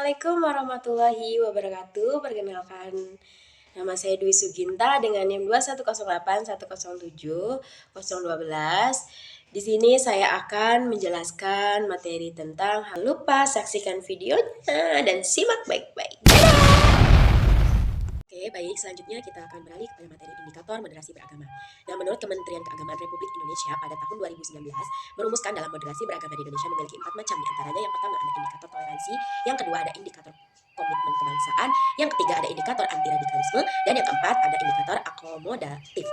Assalamualaikum warahmatullahi wabarakatuh. Perkenalkan, nama saya Dwi Suginta dengan NIM 21081070012. Di sini saya akan menjelaskan materi tentang hal lupa. Saksikan videonya dan simak baik-baik. Oke, baik. Selanjutnya kita akan beralih kepada materi indikator moderasi beragama. Nah, menurut Kementerian Keagamaan Republik Indonesia pada tahun 2019 merumuskan dalam moderasi beragama di Indonesia memiliki 4 macam. Di antaranya yang pertama ada indikator toleransi, yang kedua ada indikator komitmen kebangsaan, yang ketiga ada indikator anti radikalisme, dan yang keempat ada indikator akomodatif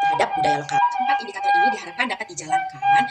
terhadap budaya lokal. Keempat indikator ini diharapkan dapat dijalankan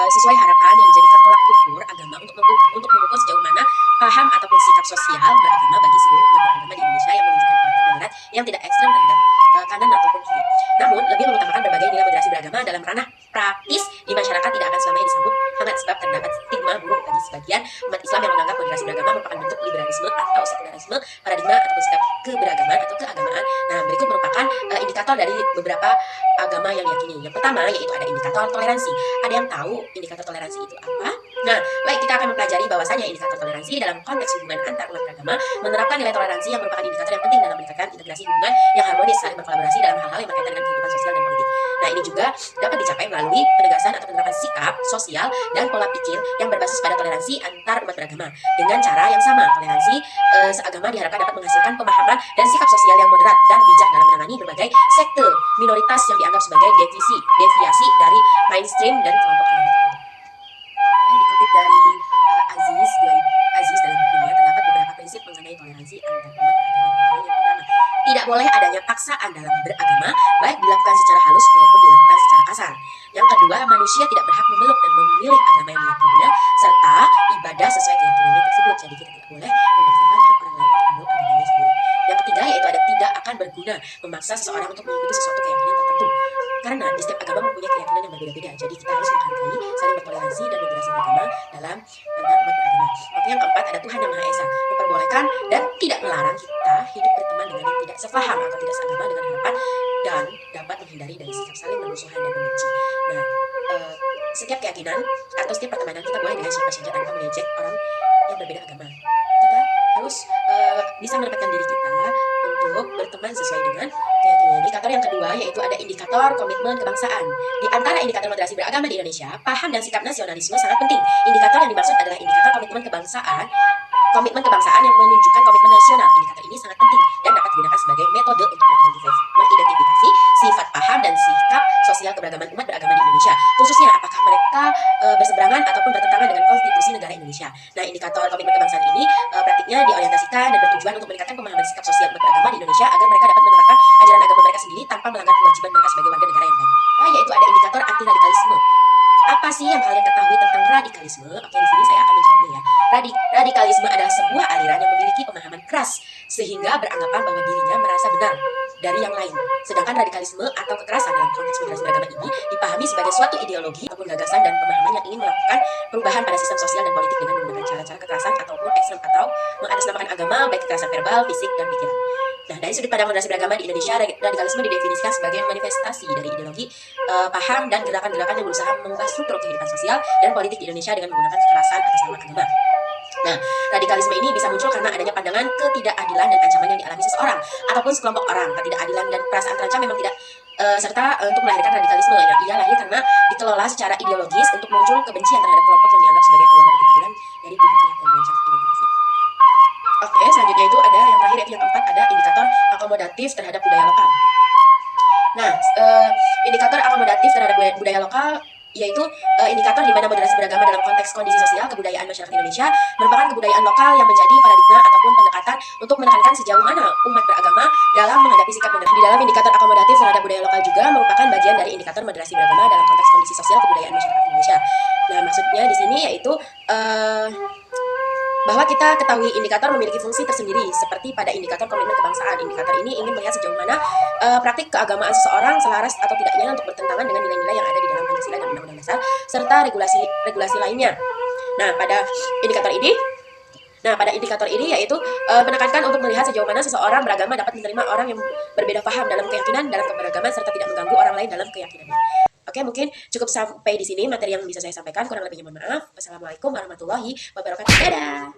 sesuai harapan yang menjadikan tolak ukur agama untuk mengukur sejauh mana paham ataupun sikap sosial beragama bagi seluruh umat beragama di Indonesia yang menunjukkan karakter moderat yang tidak ekstrem terhadap kanan ataupun kiri. Namun, lebih mengutamakan berbagai nilai moderasi beragama dalam ranah praktis di masyarakat tidak akan selamanya disambut hangat sebab terdapat stigma buruk bagi sebagian umat Islam yang menganggap moderasi beragama merupakan bentuk liberalisme atau sekularisme, paradigma ataupun sikap keberagaman atau keagamaan. Nah, berikut merupakan indikator dari beberapa agama yang diyakini. Yang pertama yaitu ada indikator toleransi. Ada yang tahu indikator toleransi itu apa? Nah, baik, kita akan mempelajari bahwasanya indikator toleransi dalam konteks hubungan antar umat beragama menerapkan nilai toleransi yang merupakan indikator yang penting dalam meningkatkan integrasi hubungan yang harmonis, saling berkolaborasi dalam hal-hal yang berkaitan dengan kehidupan sosial dan politik. Nah, ini juga dapat dicapai melalui penegasan atau penerapan sikap sosial dan pola pikir yang berbasis pada toleransi antar umat beragama dengan cara yang sama. Toleransi seagama diharapkan dapat menghasilkan pemahaman dan sikap sosial yang moderat dan bijak dalam menangani berbagai sekte minoritas yang dianggap sebagai deviasi dari mainstream dan kelompok agama tertentu. Dikutip dari Aziz dalam bukunya, terdapat beberapa prinsip mengenai toleransi antar umat beragama. Yang pertama, tidak boleh adanya paksaan dalam beragama, baik dilakukan secara halus maupun dilakukan secara kasar. Yang kedua, manusia tidak berhak memeluk dan memilih agama yang diyakininya serta ibadah sesuai keyakinannya tersebut. Jadi kita tidak boleh memaksakan hak orang lain untuk memeluk agamanya sendiri. Yang ketiga yaitu ada tidak akan berguna memaksa seseorang untuk mengikuti sesuatu keyakinan tertentu. Karena di setiap agama mempunyai keyakinan yang berbeda-beda. Jadi kita harus menghargai, saling bertoleransi dan moderasi beragama dalam antar umat beragama. Oke, yang keempat ada Tuhan yang Maha Esa, memperbolehkan dan tidak melarang kita hidup berteman dengan yang tidak sefaham atau tidak seagama dengan harapan dan dapat menghindari dari sikap saling bermusuhan dan membenci. Nah, setiap keyakinan atau setiap pertemanan kita boleh dengan siapa saja tanpa mengejek orang yang berbeda agama. Kita harus bisa menempatkan diri kita untuk berteman sesuai dengan keyakinan. Indikator yang kedua yaitu ada indikator komitmen kebangsaan. Di antara indikator moderasi beragama di Indonesia, paham dan sikap nasionalisme sangat penting. Indikator yang dimaksud adalah indikator komitmen kebangsaan yang menunjukkan komitmen nasional. Indikator ini sangat penting dan dapat digunakan sebagai metode untuk mengidentifikasi sifat paham dan sikap sosial keberagaman umat beragama di Indonesia, khususnya apakah mereka berseberangan ataupun bertentangan dengan konstitusi negara Indonesia. Nah, indikator komitmen kebangsaan ini praktiknya diorientasikan dan bertujuan untuk meningkatkan pemahaman sikap sosial umat beragama di Indonesia agar mereka dapat menerapkan ajaran agama mereka sendiri tanpa melanggar kewajiban mereka sebagai warga negara yang baik. Nah, yaitu ada indikator anti radikalisme. Apa sih yang kalian ketahui tentang radikalisme? Oke, di sini saya akan menjawabnya ya. Radikalisme adalah sebuah aliran yang memiliki pemahaman keras sehingga beranggapan bahwa dirinya merasa benar dari yang lain. Sedangkan radikalisme atau kekerasan dalam konteks moderasi beragama ini dipahami sebagai suatu ideologi ataupun gagasan dan pemahaman yang ingin melakukan perubahan pada sistem sosial dan politik dengan menggunakan cara-cara kekerasan ataupun ekstrem atau mengatasnamakan agama, baik kekerasan verbal, fisik, dan pikiran. Nah, dari sudut pandang moderasi beragama di Indonesia, radikalisme didefinisikan sebagai manifestasi dari ideologi, paham, dan gerakan-gerakan yang berusaha mengubah struktur kehidupan sosial dan politik di Indonesia dengan menggunakan kekerasan atas nama agama. Nah, radikalisme ini bisa muncul karena adanya pandangan ketidakadilan dan ancaman yang dialami seseorang ataupun sekelompok orang. Ketidakadilan dan perasaan terancam memang tidak serta untuk melahirkan radikalisme. Ia lahir karena dikelola secara ideologis untuk muncul kebencian terhadap kelompok yang dianggap sebagai keluarga ketidakadilan dari pihak-pihak yang merancang identitasnya. Oke, selanjutnya itu ada yang terakhir yaitu yang keempat ada indikator akomodatif terhadap budaya lokal. Nah, indikator akomodatif terhadap budaya lokal yaitu indikator di mana moderasi beragama dalam konteks kondisi sosial kebudayaan masyarakat Indonesia merupakan kebudayaan lokal yang menjadi paradigma ataupun pendekatan untuk menekankan sejauh mana umat beragama dalam menghadapi sikap moderasi. Di dalam indikator akomodatif terhadap budaya lokal juga merupakan bagian dari indikator moderasi beragama dalam konteks kondisi sosial kebudayaan masyarakat Indonesia. Nah, maksudnya di sini yaitu bahwa kita ketahui indikator memiliki fungsi tersendiri seperti pada indikator komitmen kebangsaan. Indikator ini ingin melihat sejauh mana praktik keagamaan seseorang selaras atau tidaknya untuk bertentangan dengan nilai-nilai yang ada di dalam Pancasila dan Undang-Undang Dasar serta regulasi lainnya. Nah, pada indikator ini yaitu menekankan untuk melihat sejauh mana seseorang beragama dapat menerima orang yang berbeda paham dalam keyakinan dalam keberagaman serta tidak mengganggu orang lain dalam keyakinannya. Oke, mungkin cukup sampai di sini materi yang bisa saya sampaikan. Kurang lebihnya mohon maaf. Wassalamualaikum warahmatullahi wabarakatuh. Dadah.